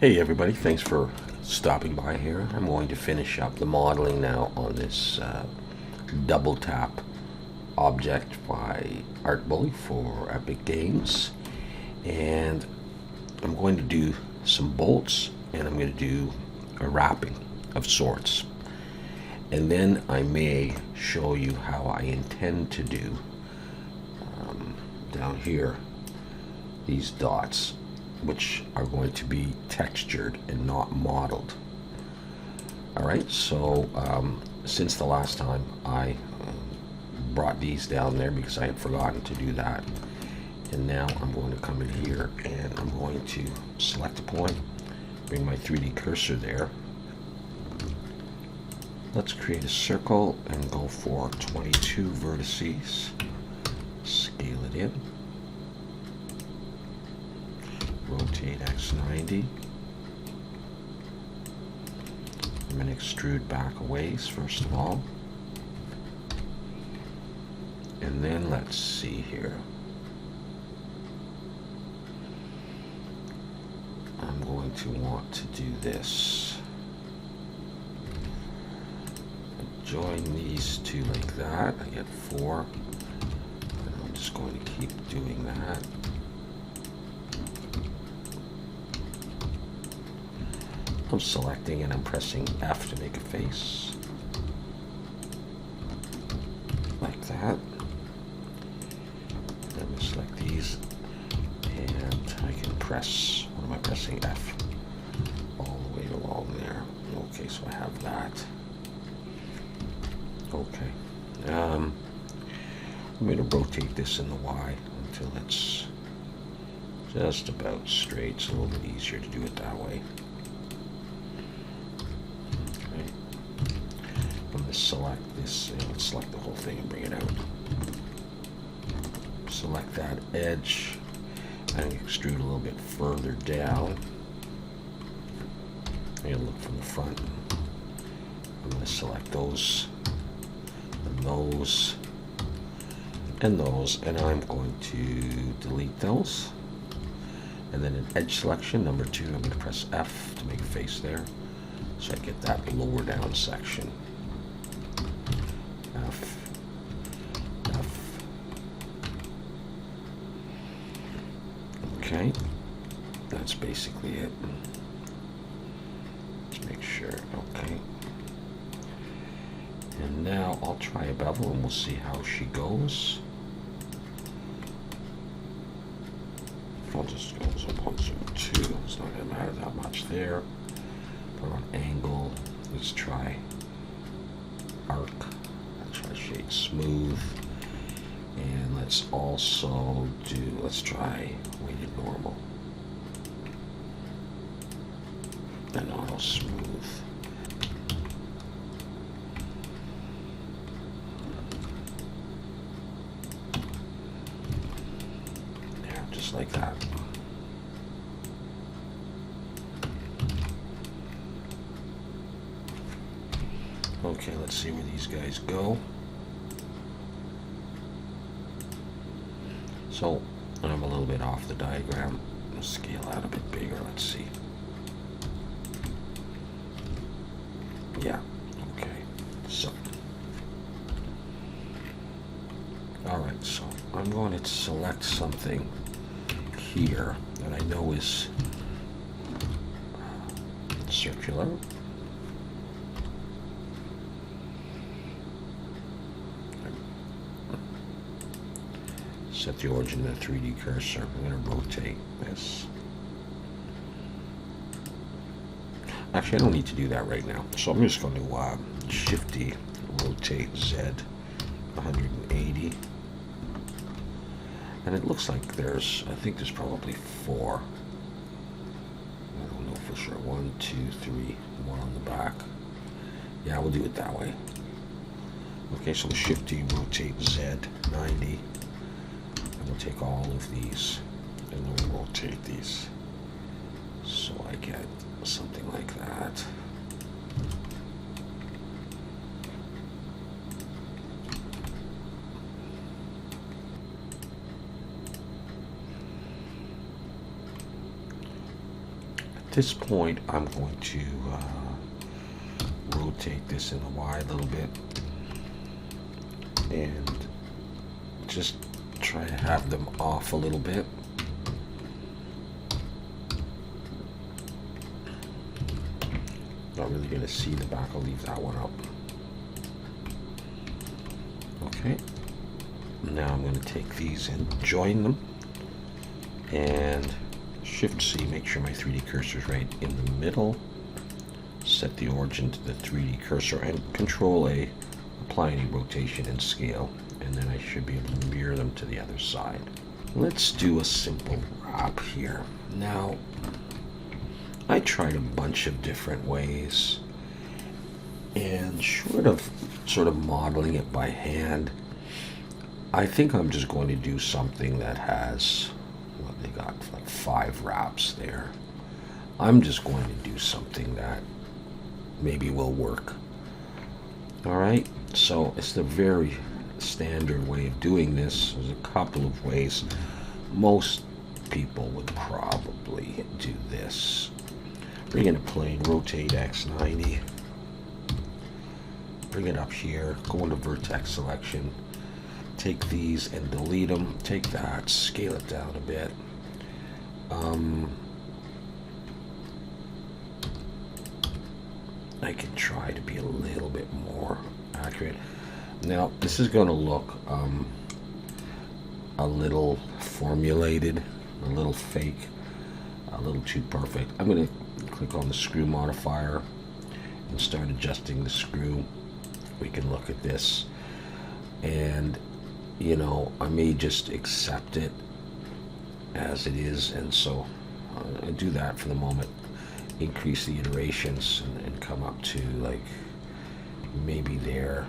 Hey everybody, thanks for stopping by here. I'm going to finish up the modeling now on this double tap object by ArtBully for Epic Games. And I'm going to do some bolts and I'm going to do a wrapping of sorts. And then I may show you how I intend to do down here these dots, which are going to be textured and not modeled. Alright, so since the last time I brought these down there because I had forgotten to do that, and now I'm going to come in here and I'm going to select a point, bring my 3D cursor there. Let's create a circle and go for 22 vertices, scale it in. Rotate X90. I'm going to extrude back a ways first of all. And then let's see here. I'm going to want to do this. Join these two like that. I get 4. And I'm just going to keep doing that. I'm selecting and I'm pressing F to make a face. Like that. I'm going to select these and I can press, what am I pressing? F. All the way along there. Okay, so I have that. Okay. I'm going to rotate this in the Y until it's just about straight. It's a little bit easier to do it that way. I'm going to select this and select the whole thing and bring it out. Select that edge and extrude a little bit further down. I'm going to look from the front. I'm going to select those and those and those, and I'm going to delete those. And then in edge selection, number 2, I'm going to press F to make a face there. So I get that lower down section. F, F. Okay, that's basically it. Let's make sure, okay. And now I'll try a bevel and we'll see how she goes. I'll just go up on zoom 2, it's not going to matter that much there. Put on angle, let's try arc. Try shade smooth, and let's also do, let's try weighted normal and auto smooth. Yeah, just like that. Okay, let's see where these guys go. So, I'm a little bit off the diagram. Let's scale out a bit bigger, let's see. Yeah, okay. So, alright, so I'm going to select something here that I know is circular. Set the origin of the 3D cursor. I'm going to rotate this. Actually, I don't need to do that right now. So I'm just going to Shift-D, rotate Z 180. And it looks like there's, I think there's probably 4. I don't know for sure. 1, 2, 3, 1 on the back. Yeah, we'll do it that way. Okay, so Shift-D, rotate Z 90. We'll take all of these and then we'll rotate these so I get something like that. this point, I'm going to rotate this in the Y a little bit and just try to have them off a little bit. Not really going to see the back. I'll leave that one up. Okay. Now I'm going to take these and join them. And Shift-C, make sure my 3D cursor is right in the middle. Set the origin to the 3D cursor and Control-A, apply any rotation and scale. And then I should be able to mirror them to the other side. Let's do a simple wrap here. Now, I tried a bunch of different ways, and short of sort of modeling it by hand, I think I'm just going to do something that has, what they got, like 5 wraps there. I'm just going to do something that maybe will work. All right, so it's the very standard way of doing this. There's a couple of ways. Most people would probably do this. Bring in a plane, rotate X 90. Bring it up here, go into vertex selection. Take these and delete them. Take that, scale it down a bit. I can try to be a little bit more accurate. Now, this is going to look a little formulated, a little fake, a little too perfect. I'm going to click on the screw modifier and start adjusting the screw. We can look at this, and you know, I may just accept it as it is, and so I do that for the moment. Increase the iterations and come up to like maybe there.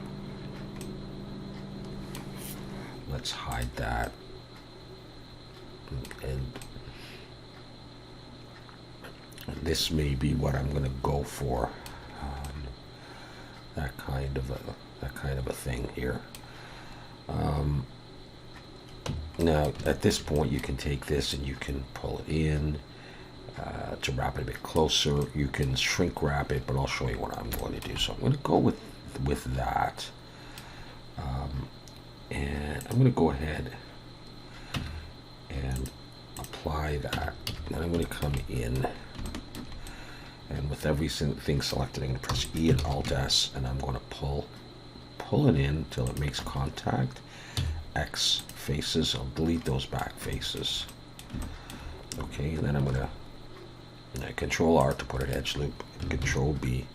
Let's hide that, and this may be what I'm going to go for. That kind of a thing here. Now at this point you can take this and you can pull it in to wrap it a bit closer. You can shrink wrap it, but I'll show you what I'm going to do. So I'm going to go with that, and I'm going to go ahead and apply that. Then I'm going to come in, and with everything selected, I'm going to press E and Alt S, and I'm going to pull it in till it makes contact. X faces, I'll delete those back faces. Okay, and then I'm going to Control R to put an edge loop, and Control B,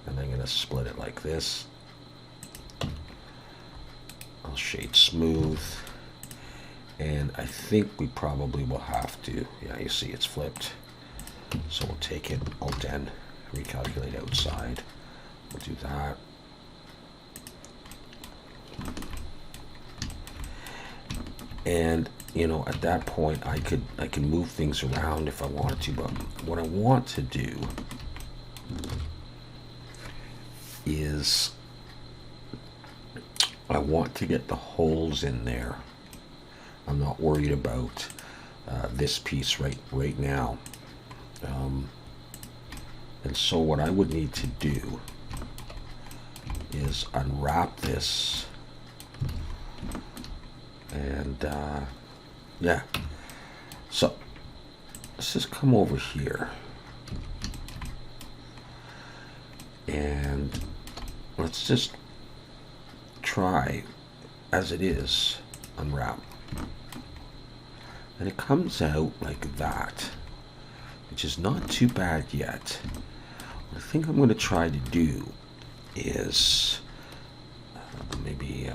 and I'm going to split it like this. I'll shade smooth, and I think we probably will have to, yeah, you see it's flipped. So we'll take it, Alt N, recalculate outside. We'll do that. And you know, at that point I can move things around if I wanted to, but what I want to do is I want to get the holes in there. I'm not worried about this piece right now. And so what I would need to do is unwrap this, and yeah, so let's just come over here and let's just try as it is unwrap, and it comes out like that, which is not too bad yet. What I think I'm going to try to do is maybe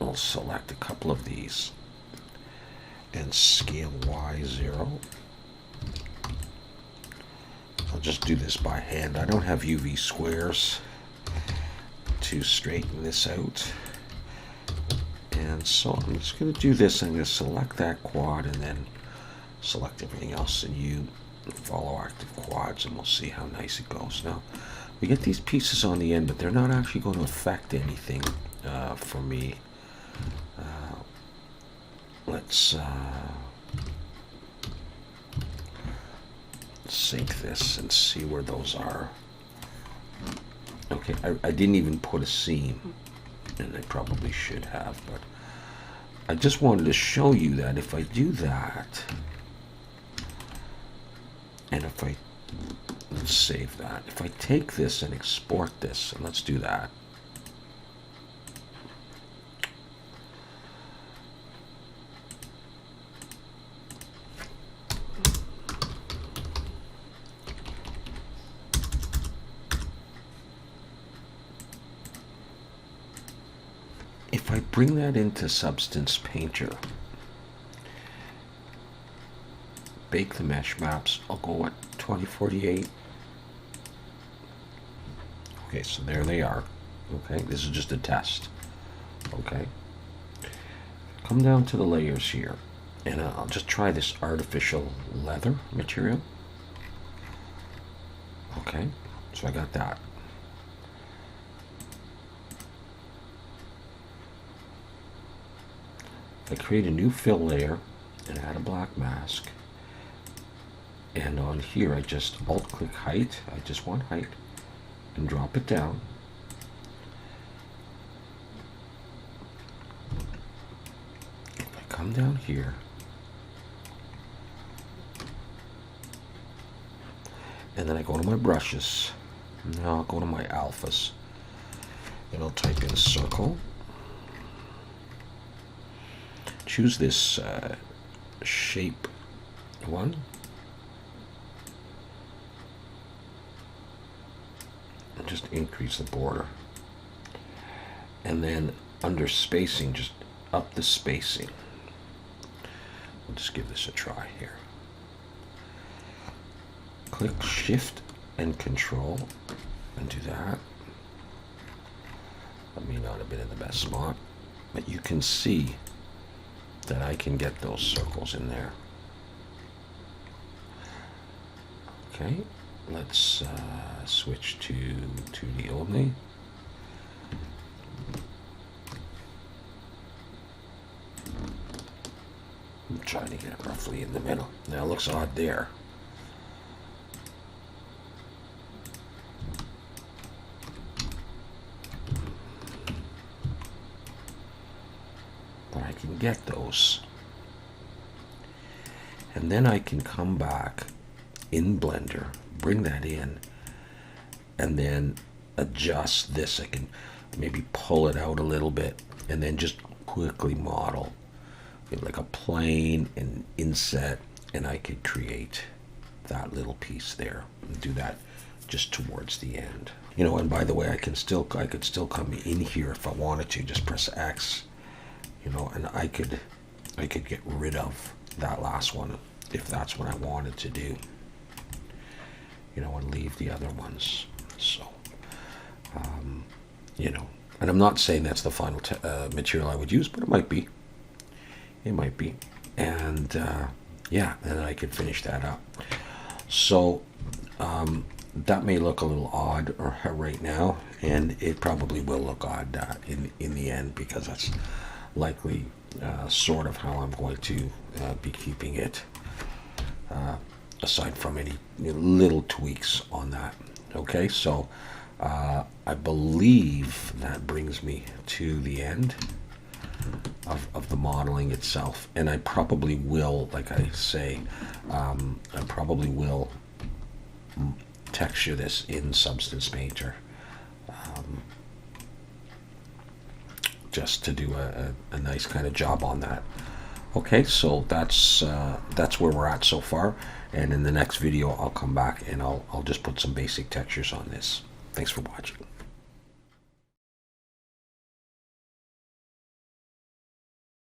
I'll select a couple of these and scale Y0. I'll just do this by hand. I don't have UV squares to straighten this out. And so I'm just going to do this. I'm going to select that quad and then select everything else, and you follow active quads, and we'll see how nice it goes. Now, we get these pieces on the end, but they're not actually going to affect anything for me. Let's sync this and see where those are. Okay, I didn't even put a seam, and I probably should have, but I just wanted to show you that if I do that, and if I, let's save that. If I take this and export this, and let's do that. If I bring that into Substance Painter, bake the mesh maps, I'll go at 2048. Okay, so there they are. Okay, this is just a test. Okay, come down to the layers here, and I'll just try this artificial leather material. Okay, so I got that. I create a new fill layer and add a black mask. And on here, I just alt-click height. I just want height and drop it down. If I come down here, and then I go to my brushes. Now I'll go to my alphas, and I'll type in circle. Choose this shape one. And just increase the border. And then under spacing, just up the spacing. We'll just give this a try here. Click Shift and Control and do that. That may not have been in the best spot, but you can see that I can get those circles in there. Okay, let's switch to 2D only. I'm trying to get it roughly in the middle. Now it looks odd there. But I can get those. And then I can come back in Blender, bring that in, and then adjust this. I can maybe pull it out a little bit and then just quickly model like a plane and inset, and I could create that little piece there and do that just towards the end. You know, and by the way, I could still come in here if I wanted to, just press X, you know, and I could get rid of that last one if that's what I wanted to do, you know, and leave the other ones. So you know, and I'm not saying that's the final material I would use, but it might be. It might be. And yeah, and I could finish that up. So that may look a little odd right now, and it probably will look odd in the end, because that's likely sort of how I'm going to be keeping it, aside from any little tweaks on that. Okay, so I believe that brings me to the end of the modeling itself, and I probably will, like I say, I probably will texture this in Substance Painter, just to do a nice kind of job on that. Okay, so that's where we're at so far, and in the next video I'll come back and I'll just put some basic textures on this. Thanks for watching.